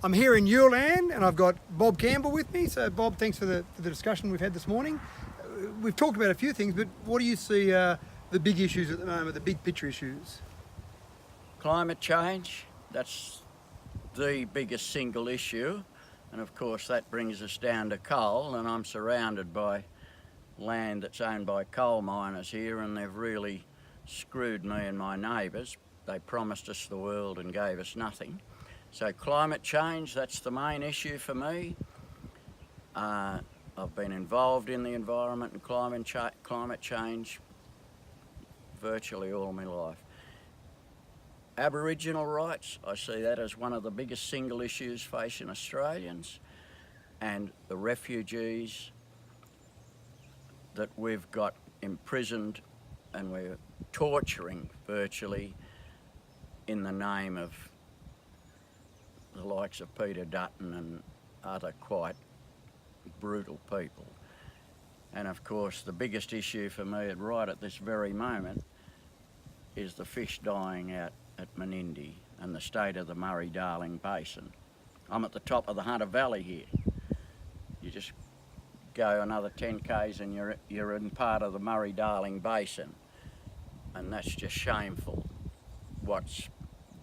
I'm here in Ulan and I've got Bob Campbell with me. So Bob, thanks for the discussion we've had this morning. We've talked about a few things, but what do you see the big issues at the moment, the big picture issues? Climate change, that's the biggest single issue. And of course that brings us down to coal, and I'm surrounded by land that's owned by coal miners here, and they've really screwed me and my neighbours. They promised us the world and gave us nothing. So climate change, that's the main issue for me. I've been involved in the environment and climate change virtually all my life. Aboriginal rights, I see that as one of the biggest single issues facing Australians, and the refugees that we've got imprisoned and we're torturing virtually in the name of the likes of Peter Dutton and other quite brutal people. And of course the biggest issue for me right at this very moment is the fish dying out at Menindee and the state of the Murray-Darling Basin. I'm at the top of the Hunter Valley here. You just go another 10 k's and you're in part of the Murray-Darling Basin, and that's just shameful what's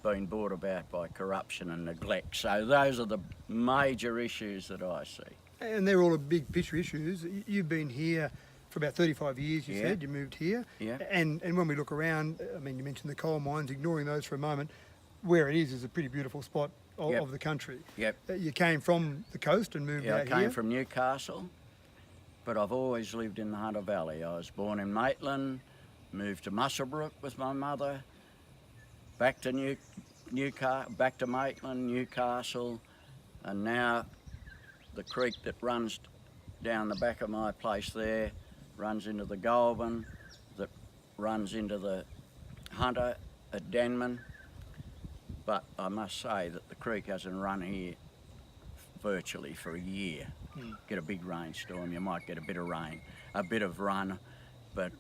been brought about by corruption and neglect. So those are the major issues that I see. And they're all big picture issues. You've been here for about 35 years, you said, you moved here. Yeah. And when we look around, I mean, you mentioned the coal mines, ignoring those for a moment, where it is a pretty beautiful spot of the country. Yep. You came from the coast and moved out here? I came from Newcastle, but I've always lived in the Hunter Valley. I was born in Maitland, moved to Muswellbrook with my mother, back to back to Maitland, Newcastle, and now the creek that runs down the back of my place there runs into the Goulburn, that runs into the Hunter at Denman. But I must say that the creek hasn't run here virtually for a year. Get a big rainstorm, you might get a bit of rain, a bit of run, but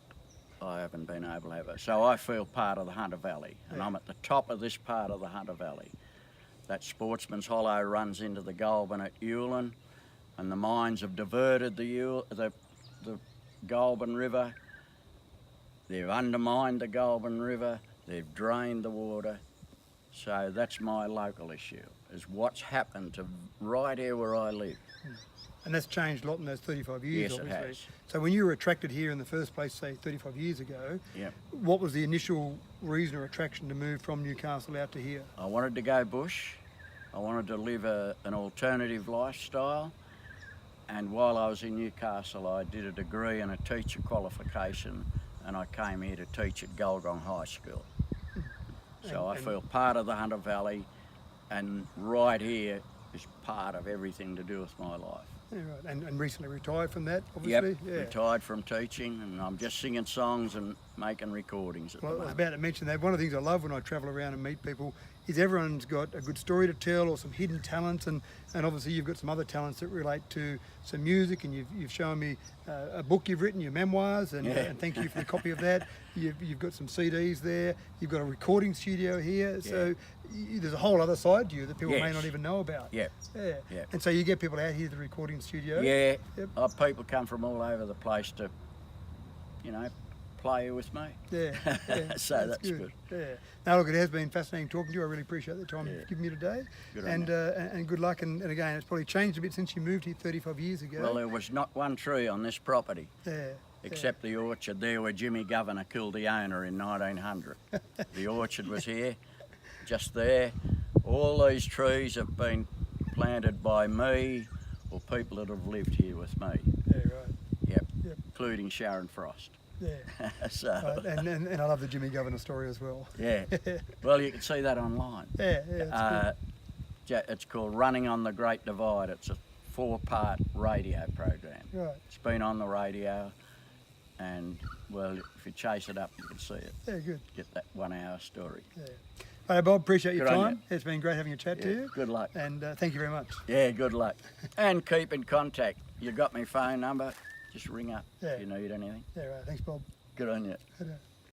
I haven't been able to have it. So I feel part of the Hunter Valley, and I'm at the top of this part of the Hunter Valley. That Sportsman's Hollow runs into the Goulburn at Ulan, and the mines have diverted the Goulburn River. They've undermined the Goulburn River, they've drained the water. So that's my local issue, is what's happened to right here where I live. And that's changed a lot in those 35 years, Yes, obviously. it has. So when you were attracted here in the first place, say 35 years ago, what was the initial reason or attraction to move from Newcastle out to here? I wanted to go bush. I wanted to live an alternative lifestyle. And while I was in Newcastle, I did a degree and a teacher qualification, and I came here to teach at Gulgong High School. So I feel part of the Hunter Valley, and right here is part of everything to do with my life. Yeah, right. And recently retired from that, obviously? Yep, retired from teaching, and I'm just singing songs and making recordings at the moment. I was about to mention that. One of the things I love when I travel around and meet people is everyone's got a good story to tell or some hidden talents, and obviously you've got some other talents that relate to some music, and you've shown me a book you've written, your memoirs, and thank you for the copy of that. You've got some CDs there, you've got a recording studio here, so there's a whole other side to you that people may not even know about. Yep. And so you get people out here to the recording studio? Yeah, people come from all over the place to, play with me. So that's good. Yeah. Now look, it has been fascinating talking to you. I really appreciate the time you've given me today. Good and good luck. And again, it's probably changed a bit since you moved here 35 years ago. Well, there was not one tree on this property. Except the orchard there where Jimmy Governor killed the owner in 1900. The orchard was here, just there. All these trees have been planted by me or people that have lived here with me. Yeah, right. Yep. Including Sharon Frost. Yeah. So. Right. And I love the Jimmy Governor story as well. Yeah. Well, you can see that online. It's called Running on the Great Divide. It's a 4-part radio program. Right. It's been on the radio, and well, if you chase it up, you can see it. Yeah, good. Get that 1-hour story. Yeah. Hey Bob, appreciate your Good on time. It's been great having a chat to you. Good luck. And thank you very much. Yeah, good luck. And keep in contact. You got my phone number. Just ring up if you need anything. Yeah, right. Thanks, Bob. Good on you.